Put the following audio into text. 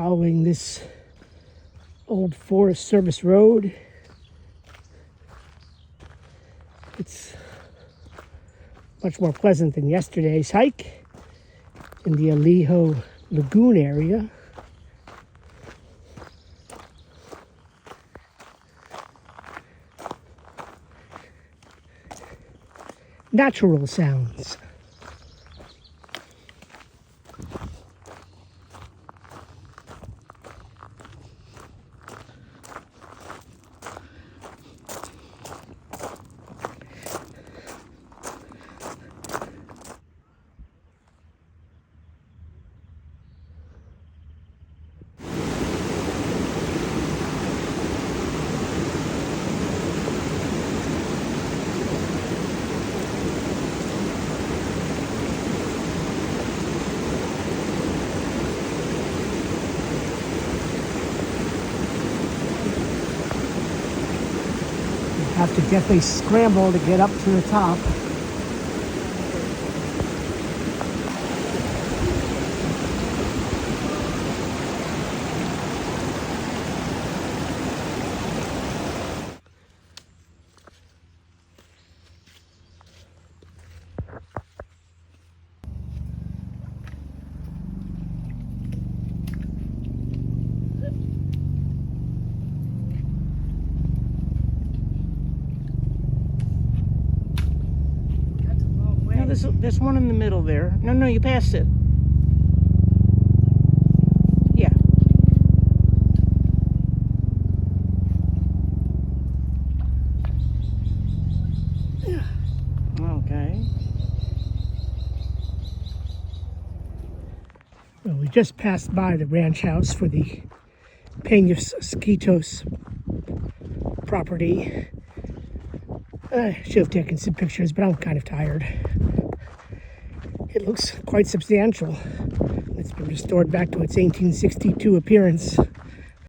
following this old Forest Service road. It's much more pleasant than yesterday's hike in the Alejo Lagoon area. Natural sounds. Have to definitely scramble to get up to the top. There's one in the middle there. No, you passed it. Yeah. Okay. Well, we just passed by the ranch house for the Penasquitos property. I should have taken some pictures, but I'm kind of tired. It looks quite substantial. It's been restored back to its 1862 appearance.